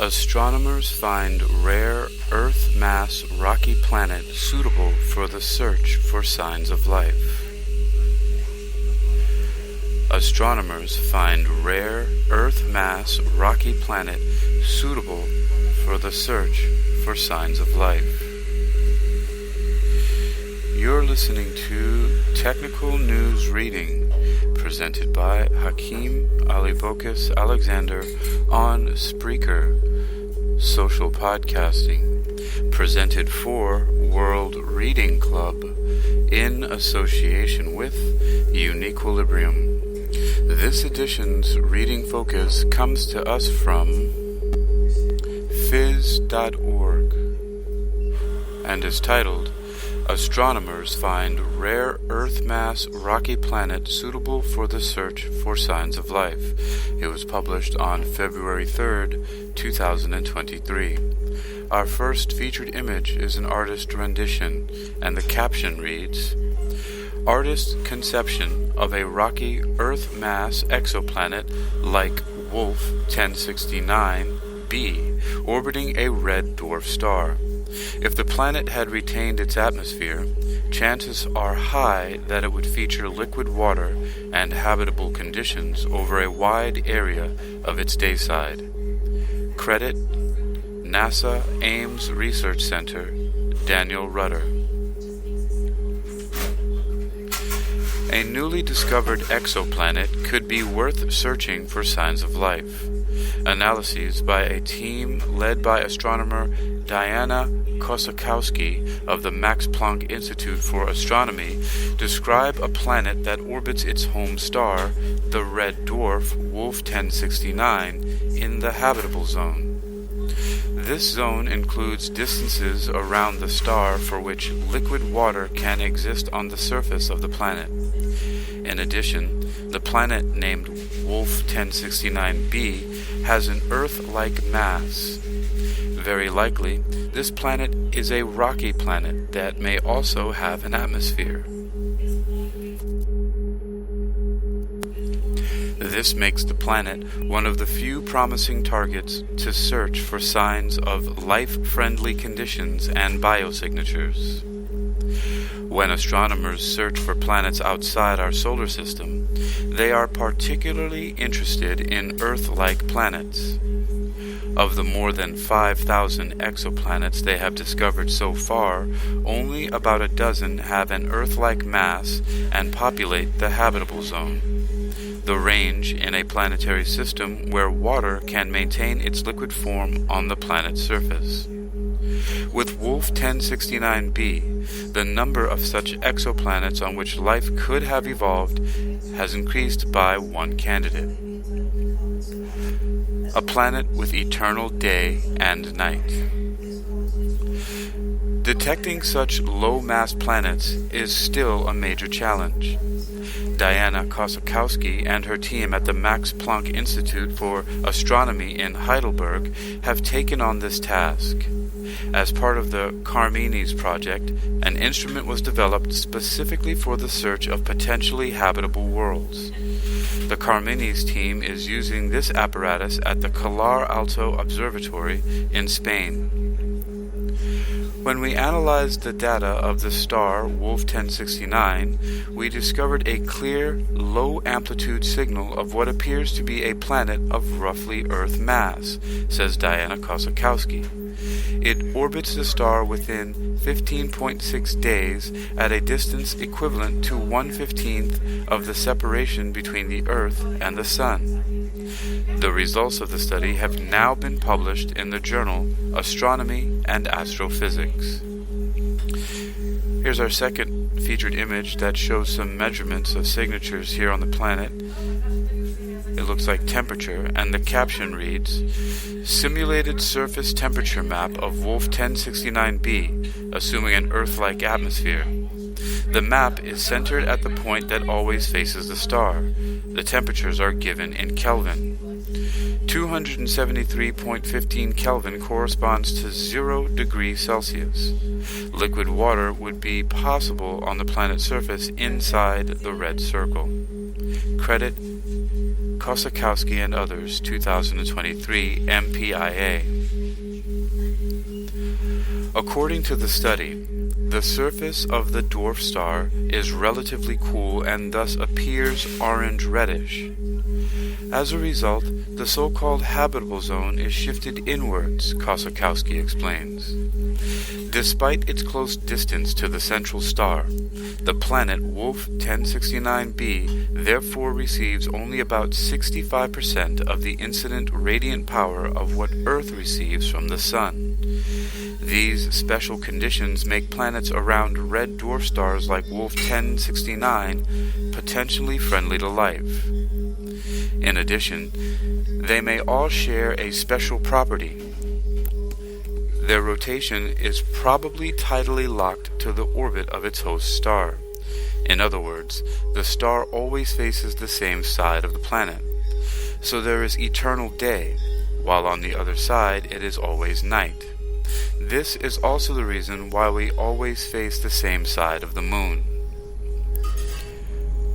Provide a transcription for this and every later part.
Astronomers find rare Earth-mass rocky planet suitable for the search for signs of life. Astronomers find rare Earth-mass rocky planet suitable for the search for signs of life. You're listening to Technical News Reading, presented by Hakeem Alivokas Alexander on Spreaker, social podcasting, presented for World Reading Club in association with UniquilibriuM. This edition's reading focus comes to us from phys.org and is titled Astronomers Find Rare Earth-Mass Rocky Planet Suitable for the Search for Signs of Life. It was published on February 3rd, 2023. Our first featured image is an artist rendition, and the caption reads, Artist's conception of a rocky Earth-mass exoplanet like Wolf 1069b orbiting a red dwarf star. If the planet had retained its atmosphere, chances are high that it would feature liquid water and habitable conditions over a wide area of its dayside. Credit NASA Ames Research Center, Daniel Rudder. A newly discovered exoplanet could be worth searching for signs of life. Analyses by a team led by astronomer Diana Kossakowski of the Max Planck Institute for Astronomy describe a planet that orbits its home star, the red dwarf Wolf 1069, in the habitable zone. This zone includes distances around the star for which liquid water can exist on the surface of the planet. In addition, the planet named Wolf 1069b has an Earth-like mass. Very likely, this planet is a rocky planet that may also have an atmosphere. This makes the planet one of the few promising targets to search for signs of life-friendly conditions and biosignatures. When astronomers search for planets outside our solar system, they are particularly interested in Earth-like planets. Of the more than 5,000 exoplanets they have discovered so far, only about a dozen have an Earth-like mass and populate the habitable zone, the range in a planetary system where water can maintain its liquid form on the planet's surface. With Wolf 1069b, the number of such exoplanets on which life could have evolved has increased by one candidate. A planet with eternal day and night. Detecting such low-mass planets is still a major challenge. Diana Kossakowski and her team at the Max Planck Institute for Astronomy in Heidelberg have taken on this task. As part of the Carmenes project, an instrument was developed specifically for the search of potentially habitable worlds. The Carmenes team is using this apparatus at the Calar Alto Observatory in Spain. When we analyzed the data of the star Wolf 1069, we discovered a clear, low-amplitude signal of what appears to be a planet of roughly Earth mass, says Diana Kossakowski. It orbits the star within 15.6 days at a distance equivalent to 1/15 of the separation between the Earth and the Sun. The results of the study have now been published in the journal Astronomy and Astrophysics. Here's our second featured image that shows some measurements of signatures here on the planet. It looks like temperature, and the caption reads, Simulated surface temperature map of Wolf 1069b, assuming an Earth-like atmosphere. The map is centered at the point that always faces the star. The temperatures are given in Kelvin. 273.15 Kelvin corresponds to 0 degrees Celsius. Liquid water would be possible on the planet's surface inside the red circle. Credit Kossakowski and others, 2023, MPIA. According to the study, the surface of the dwarf star is relatively cool and thus appears orange-reddish. As a result, the so-called habitable zone is shifted inwards, Kossakowski explains. Despite its close distance to the central star, the planet Wolf 1069b therefore receives only about 65% of the incident radiant power of what Earth receives from the Sun. These special conditions make planets around red dwarf stars like Wolf 1069 potentially friendly to life. In addition, they may all share a special property. Their rotation is probably tidally locked to the orbit of its host star. In other words, the star always faces the same side of the planet. So there is eternal day, while on the other side it is always night. This is also the reason why we always face the same side of the moon.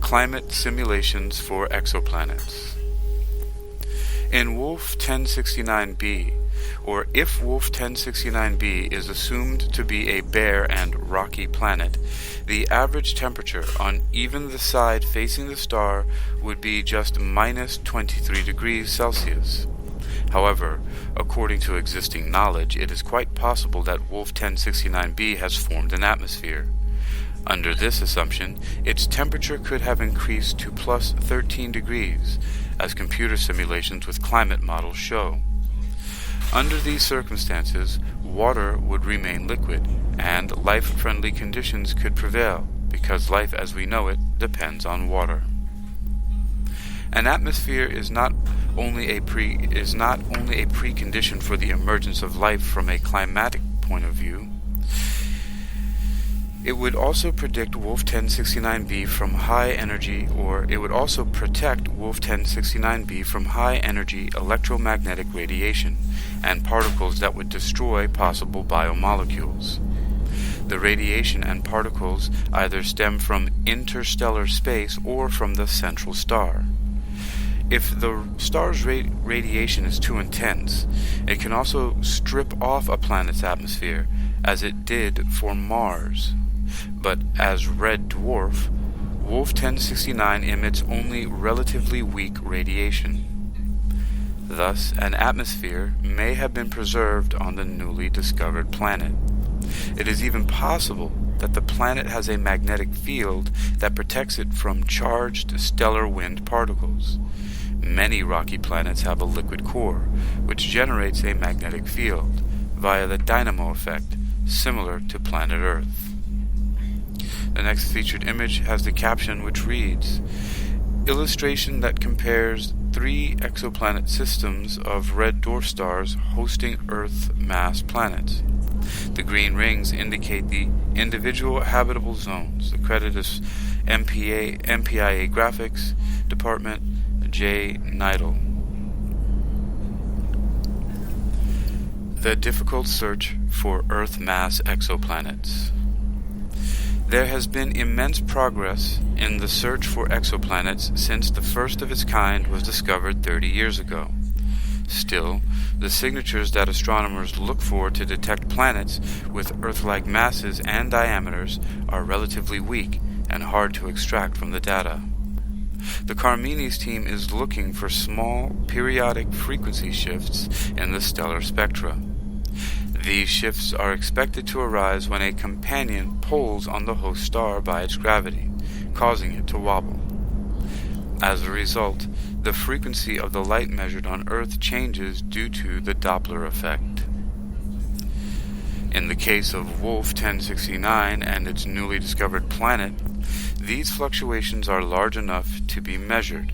Climate simulations for exoplanets. In Wolf 1069b, or if Wolf 1069b is assumed to be a bare and rocky planet, the average temperature on even the side facing the star would be just minus 23 degrees Celsius. However, according to existing knowledge, it is quite possible that Wolf 1069b has formed an atmosphere. Under this assumption, its temperature could have increased to plus 13 degrees, as computer simulations with climate models show. Under these circumstances, water would remain liquid, and life-friendly conditions could prevail, because life as we know it depends on water. An atmosphere is not only a precondition for the emergence of life from a climatic point of view. It would also predict Wolf 1069b from high energy, or it would also protect Wolf 1069b from high energy electromagnetic radiation and particles that would destroy possible biomolecules. The radiation and particles either stem from interstellar space or from the central star. If the star's radiation is too intense, it can also strip off a planet's atmosphere, as it did for Mars. But as red dwarf, Wolf 1069 emits only relatively weak radiation. Thus, an atmosphere may have been preserved on the newly discovered planet. It is even possible that the planet has a magnetic field that protects it from charged stellar wind particles. Many rocky planets have a liquid core, which generates a magnetic field via the dynamo effect, similar to planet Earth. The next featured image has the caption which reads, "Illustration that compares 3 exoplanet systems of red dwarf stars hosting Earth-mass planets. The green rings indicate the individual habitable zones. The credit is MPIA Graphics, Department J. Neidl." The difficult search for Earth-mass exoplanets. There has been immense progress in the search for exoplanets since the first of its kind was discovered 30 years ago. Still, the signatures that astronomers look for to detect planets with Earth-like masses and diameters are relatively weak and hard to extract from the data. The Carmini's team is looking for small periodic frequency shifts in the stellar spectra. These shifts are expected to arise when a companion pulls on the host star by its gravity, causing it to wobble. As a result, the frequency of the light measured on Earth changes due to the Doppler effect. In the case of Wolf 1069 and its newly discovered planet, these fluctuations are large enough to be measured.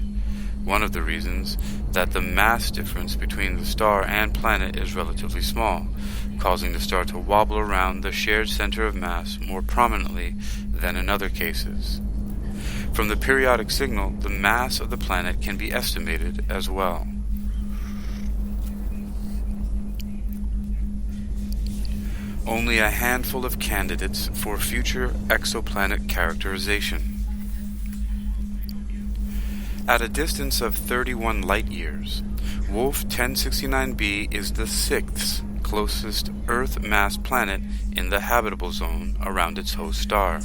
One of the reasons that the mass difference between the star and planet is relatively small, causing the star to wobble around the shared center of mass more prominently than in other cases. From the periodic signal, the mass of the planet can be estimated as well. Only a handful of candidates for future exoplanet characterization. At a distance of 31 light-years, Wolf 1069b is the 6th closest Earth-mass planet in the habitable zone around its host star.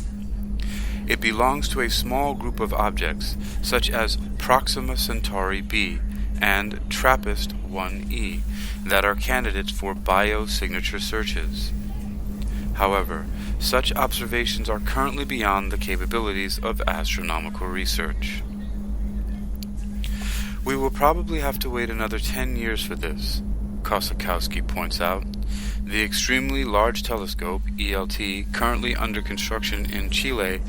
It belongs to a small group of objects, such as Proxima Centauri b and TRAPPIST-1e, that are candidates for biosignature searches. However, such observations are currently beyond the capabilities of astronomical research. We will probably have to wait another 10 years for this, Kossakowski points out. The extremely large telescope, ELT, currently under construction in Chile,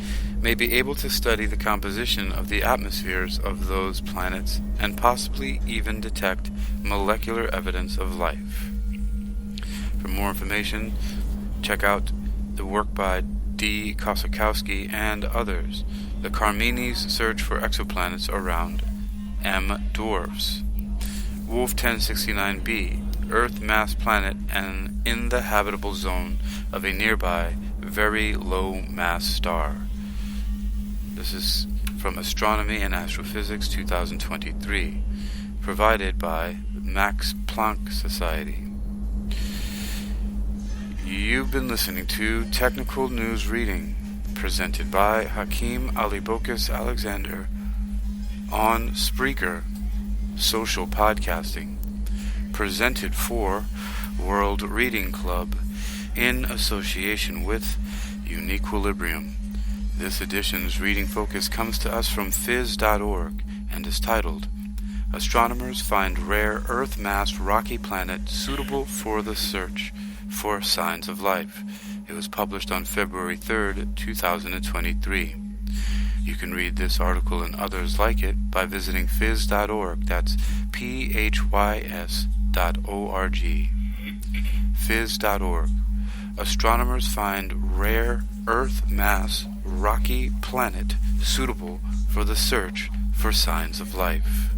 may be able to study the composition of the atmospheres of those planets and possibly even detect molecular evidence of life. For more information, check out the work by D. Kossakowski and others, the Carmini's search for exoplanets around M dwarfs, Wolf 1069b, Earth mass planet and in the habitable zone of a nearby very low mass star. This is from Astronomy and Astrophysics 2023, provided by Max Planck Society. You've been listening to Technical News Reading, presented by Hakeem Alibokis Alexander on Spreaker, social podcasting, presented for World Reading Club in association with UniquilibriuM. This edition's reading focus comes to us from phys.org and is titled, Astronomers Find Rare Earth-Mass Rocky Planet Suitable for the Search for Signs of Life. It was published on February 3rd, 2023. You can read this article and others like it by visiting phys.org. That's phys.org. Phys.org. Astronomers find rare Earth-mass rocky planet suitable for the search for signs of life.